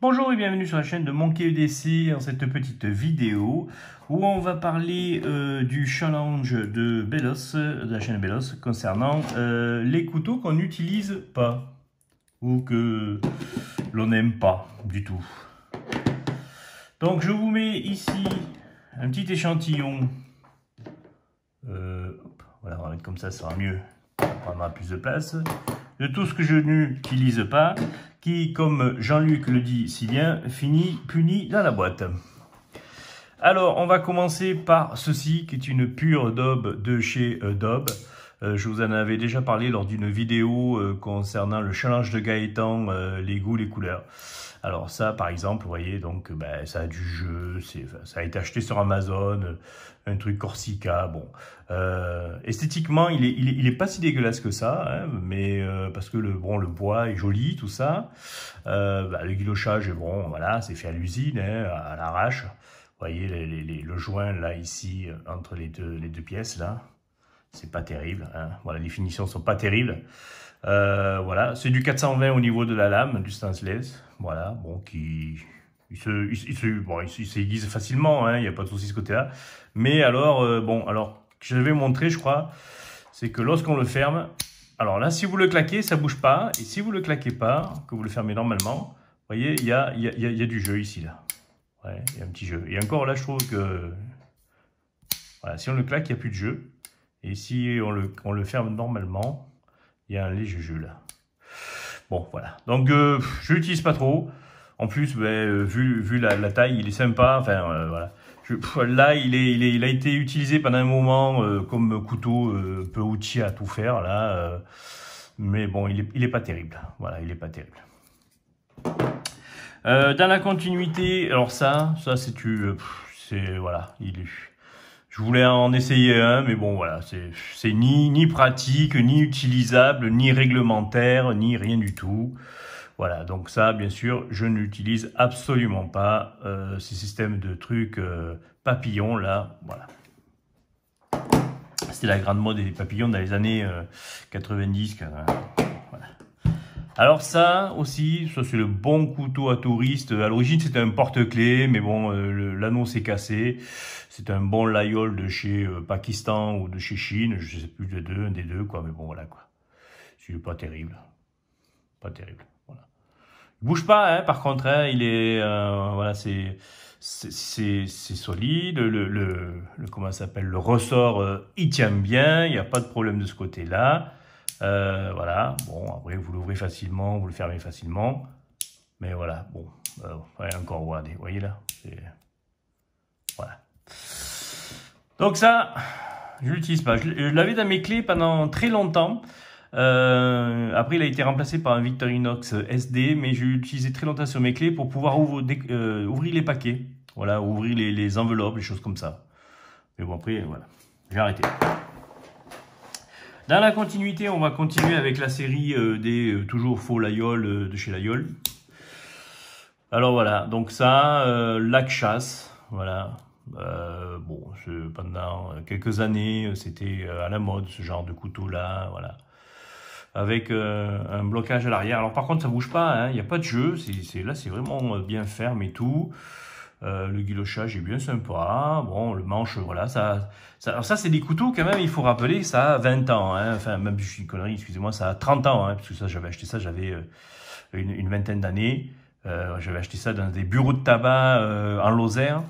Bonjour et bienvenue sur la chaîne de Monkey EDC, dans cette petite vidéo où on va parler du challenge de Belos, de la chaîne Belos, concernant les couteaux qu'on n'utilise pas ou que l'on n'aime pas du tout. Donc je vous mets ici un petit échantillon, voilà, on va mettre comme ça sera mieux, ça prendra plus de place, de tout ce que je n'utilise pas, qui, comme Jean-Luc le dit si bien, finit puni dans la boîte. Alors, on va commencer par ceci, qui est une pure daube de chez Daube. Je vous en avais déjà parlé lors d'une vidéo concernant le challenge de Gaëtan, les goûts, les couleurs. Alors ça, par exemple, vous voyez, donc ça a du jeu, ça a été acheté sur Amazon, un truc Corsica, bon. Esthétiquement, il est pas si dégueulasse que ça, hein, mais parce que le bois est joli, tout ça. Le guillochage est bon, voilà, c'est fait à l'usine, hein, à l'arrache. Vous voyez le joint là, ici, entre les deux pièces là. C'est pas terrible, hein. Voilà, les finitions sont pas terribles. Voilà, c'est du 420 au niveau de la lame, du stainless. Voilà, bon, il s'aiguise facilement, hein, il n'y a pas de souci de ce côté-là. Mais alors, alors, je vais montrer, je crois, c'est que lorsqu'on le ferme, alors là, si vous le claquez, ça bouge pas. Et si vous le claquez pas, que vous le fermez normalement, vous voyez, il y a du jeu ici, là. Ouais, il y a un petit jeu. Et encore là, je trouve que, voilà, si on le claque, il n'y a plus de jeu. Et si on le ferme normalement, il y a un léger jeu là. Bon, voilà. Donc, je l'utilise pas trop. En plus, vu la taille, il est sympa. Enfin, voilà. Là, il a été utilisé pendant un moment comme couteau, peu outil à tout faire. Là, mais bon, il est pas terrible. Voilà, il est pas terrible. Dans la continuité, alors ça c'est voilà, je voulais en essayer un, mais bon, voilà, c'est ni pratique, ni utilisable, ni réglementaire, ni rien du tout. Voilà, donc ça, bien sûr, je n'utilise absolument pas ces systèmes de trucs papillons, là, voilà. C'était la grande mode des papillons dans les années 90, voilà. Alors ça aussi, ça c'est le bon couteau à touriste. À l'origine c'était un porte-clés, mais bon, l'anneau s'est cassé. C'est un bon layol de chez Pakistan ou de chez Chine, je sais plus un des deux quoi, mais bon voilà quoi. C'est pas terrible, pas terrible. Voilà. Il bouge pas, hein, par contre, hein, il est, voilà, c'est solide. Comment ça s'appelle, le ressort, il tient bien, il n'y a pas de problème de ce côté-là. Voilà, bon, après vous l'ouvrez facilement, vous le fermez facilement, mais voilà, bon, ouais, encore, regardez, vous voyez là, voilà. Donc ça, je l'utilise pas, je l'avais dans mes clés pendant très longtemps, après il a été remplacé par un Victorinox SD, mais je l'utilisais très longtemps sur mes clés pour pouvoir ouvrir les paquets, voilà, ouvrir les enveloppes, les choses comme ça, mais bon après, voilà, j'ai arrêté. Dans la continuité, on va continuer avec la série des toujours faux Layol de chez Layol. Alors voilà, donc ça, lac chasse, voilà. Bon, pendant quelques années, c'était à la mode ce genre de couteau-là, voilà. Avec un blocage à l'arrière. Alors par contre, ça bouge pas, hein, il n'y a pas de jeu. Là, c'est vraiment bien ferme et tout. Le guillochage est bien sympa. Bon, le manche, voilà, alors ça, c'est des couteaux, quand même, il faut rappeler, ça a 20 ans. Hein, enfin, même si je suis une connerie, excusez-moi, ça a 30 ans. Hein, parce que ça, j'avais acheté ça, j'avais une vingtaine d'années. J'avais acheté ça dans des bureaux de tabac en Lozère.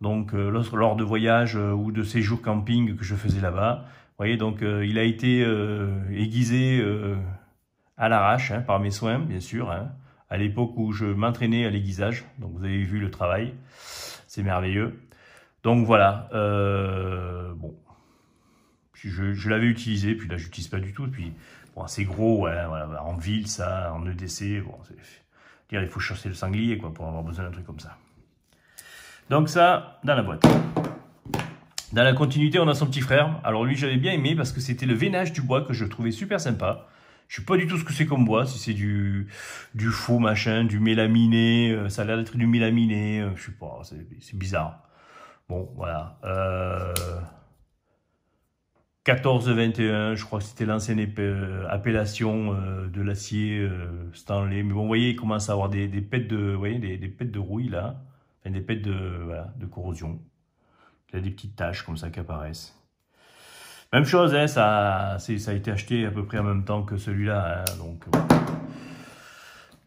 Donc, lors de voyages ou de séjours camping que je faisais là-bas. Vous voyez, donc, il a été aiguisé à l'arrache, hein, par mes soins, bien sûr, hein. À l'époque où je m'entraînais à l'aiguisage. Donc vous avez vu le travail, c'est merveilleux. Donc voilà, bon, je l'avais utilisé, puis là je l'utilise pas du tout. Puis bon, c'est gros, ouais, voilà, en ville ça, en EDC, bon, dire il faut chasser le sanglier quoi pour avoir besoin d'un truc comme ça. Donc ça, dans la boîte. Dans la continuité, on a son petit frère. Alors lui, j'avais bien aimé parce que c'était le veinage du bois que je trouvais super sympa. Je sais pas du tout ce que c'est comme bois, si c'est du faux machin, du mélaminé, ça a l'air d'être du mélaminé, je sais pas, c'est bizarre. Bon, voilà. 1421, je crois que c'était l'ancienne appellation de l'acier Stanley. Mais bon, vous voyez, il commence à avoir des pets de, vous voyez, des pets de rouille là, enfin, des pets de, voilà, de corrosion. Il y a des petites taches comme ça qui apparaissent. Même chose, hein, ça a été acheté à peu près en même temps que celui-là, hein, donc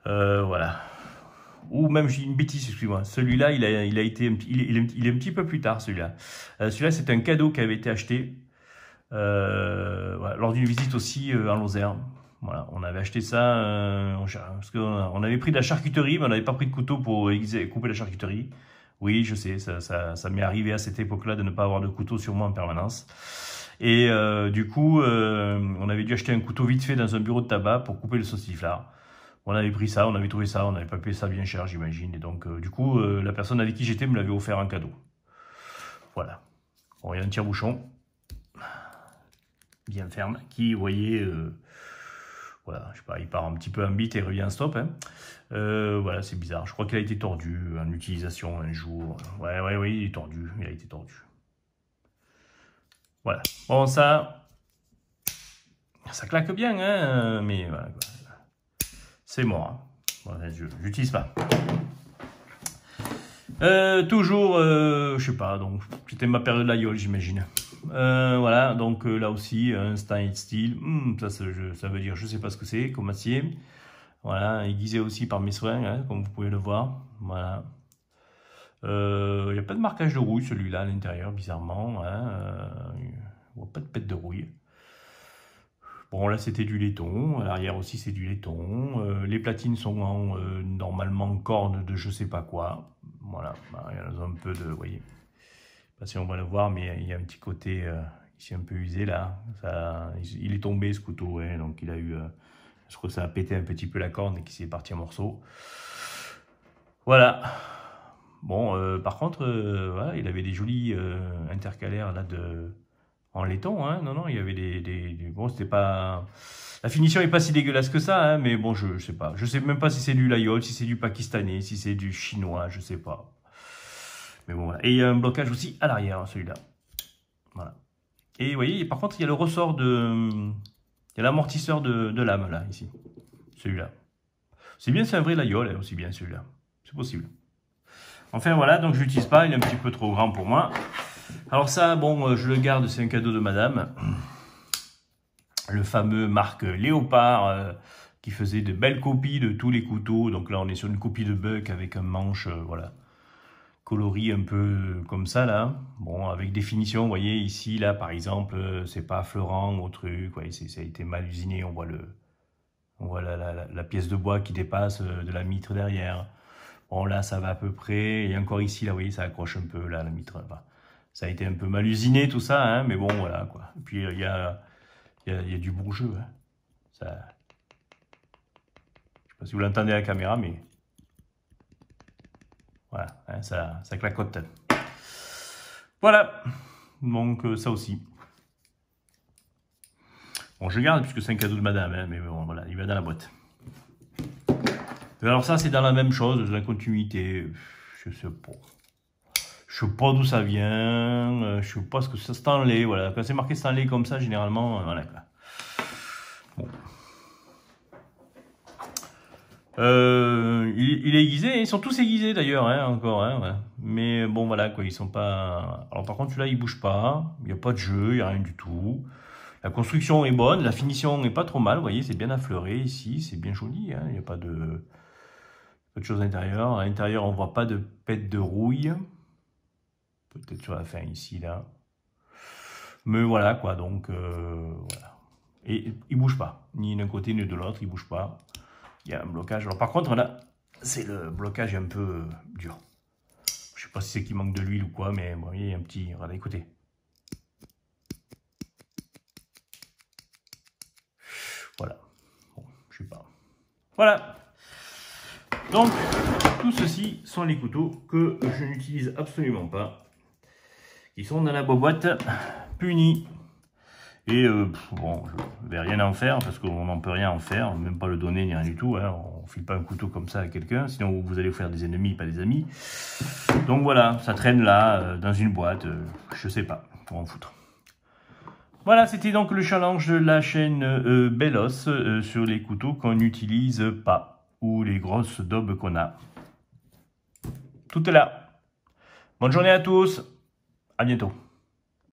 voilà. Ou même, j'ai une bêtise, excusez-moi. Celui-là, il est un petit peu plus tard, celui-là. Celui-là, c'est un cadeau qui avait été acheté voilà, lors d'une visite aussi en Lozère. Voilà, on avait acheté ça parce qu'on avait pris de la charcuterie, mais on n'avait pas pris de couteau pour couper la charcuterie. Oui, je sais, ça m'est arrivé à cette époque-là de ne pas avoir de couteau sur moi en permanence. Et du coup, on avait dû acheter un couteau vite fait dans un bureau de tabac pour couper le sauciflard. On avait pris ça, on avait trouvé ça, on n'avait pas payé ça bien cher, j'imagine. Et donc, du coup, la personne avec qui j'étais me l'avait offert en cadeau. Voilà. Bon, il y a un tire-bouchon, bien ferme, qui, vous voyez, voilà, je sais pas, il part un petit peu en bite et revient en stop. Hein. Voilà, c'est bizarre. Je crois qu'il a été tordu en utilisation un jour. Ouais, il est tordu, il a été tordu. Voilà. Bon, ça claque bien, hein, mais voilà, quoi. C'est mort. Hein. Voilà, je l'utilise pas. Toujours, je sais pas, donc c'était ma période de l'aïeul, j'imagine. Voilà, donc là aussi, un stainless steel. Ça veut dire, je sais pas ce que c'est, comme acier. Voilà, aiguisé aussi par mes soins, hein, comme vous pouvez le voir. Voilà. Il n'y a pas de marquage de rouille, celui-là, à l'intérieur, bizarrement. Hein, on voit pas de pète de rouille. Bon, là, c'était du laiton. À l'arrière aussi, c'est du laiton. Les platines sont en, normalement corne de je sais pas quoi. Voilà, il y en a un peu de, vous voyez. Je sais pas si on va le voir, mais il y a un petit côté ici un peu usé, là. Il est tombé, ce couteau, ouais, donc il a eu... je crois que ça a pété un petit peu la corne et qu'il s'est parti en morceaux. Voilà. Bon, par contre, voilà, il avait des jolis intercalaires, là, en laiton, hein. Non, il y avait bon, c'était pas... La finition est pas si dégueulasse que ça, hein, mais bon, je sais pas. Je sais même pas si c'est du laïol, si c'est du pakistanais, si c'est du chinois, je sais pas. Mais bon, voilà. Et il y a un blocage aussi à l'arrière, celui-là. Voilà. Et vous voyez, par contre, il y a le ressort de... Il y a l'amortisseur de lame, là, ici. Celui-là. C'est bien, c'est un vrai laïol, aussi bien, celui-là. C'est possible. Enfin, voilà, donc je l'utilise pas, il est un petit peu trop grand pour moi. Alors ça, bon, je le garde, c'est un cadeau de madame. Le fameux marque Léopard, qui faisait de belles copies de tous les couteaux. Donc là, on est sur une copie de Buck avec un manche, voilà, coloris un peu comme ça, là. Bon, avec des finitions, vous voyez, ici, là, par exemple, c'est pas affleurant au truc. Ouais, ça a été mal usiné, on voit la pièce de bois qui dépasse de la mitre derrière. Bon, là, ça va à peu près. Et encore ici, là, vous voyez, ça accroche un peu, là, la mitre. Enfin, ça a été un peu mal usiné, tout ça, hein, mais bon, voilà, quoi. Et puis, il y a du bon jeu, hein. Ça... Je sais pas si vous l'entendez à la caméra, mais... Voilà, hein, ça clacote. Voilà. Donc, ça aussi. Bon, je garde, puisque c'est un cadeau de madame, hein, mais bon, voilà, il va dans la boîte. Alors ça, c'est dans la même chose, de la continuité. Je sais pas. Je sais pas d'où ça vient. Je sais pas ce que c'est. Stanley, voilà. Quand c'est marqué Stanley comme ça, généralement, voilà. Bon. Il est aiguisé. Ils sont tous aiguisés d'ailleurs, hein, encore. Hein, ouais. Mais bon, voilà, quoi. Ils sont pas... Alors par contre, celui-là, il bouge pas. Il n'y a pas de jeu, il n'y a rien du tout. La construction est bonne. La finition n'est pas trop mal. Vous voyez, c'est bien affleuré ici. C'est bien joli. Hein, il n'y a pas de... Peu de choses à l'intérieur. À l'intérieur, on ne voit pas de pète de rouille. Peut-être sur la fin ici, là. Mais voilà, quoi. Donc, voilà. Et il ne bouge pas. Ni d'un côté, ni de l'autre. Il ne bouge pas. Il y a un blocage. Alors, par contre, là, c'est le blocage un peu dur. Je ne sais pas si c'est qu'il manque de l'huile ou quoi, mais bon, il y a un petit... Regardez, écoutez. Voilà. Bon, je sais pas. Voilà. Donc, tout ceci sont les couteaux que je n'utilise absolument pas. Qui sont dans la boîte punie. Et bon, je ne vais rien en faire parce qu'on n'en peut rien en faire, même pas le donner ni rien du tout. Hein. On ne file pas un couteau comme ça à quelqu'un, sinon vous allez vous faire des ennemis, pas des amis. Donc voilà, ça traîne là, dans une boîte, je sais pas, pour en foutre. Voilà, c'était donc le challenge de la chaîne Bellos sur les couteaux qu'on n'utilise pas, ou les grosses daubes qu'on a. Tout est là. Bonne journée à tous, à bientôt.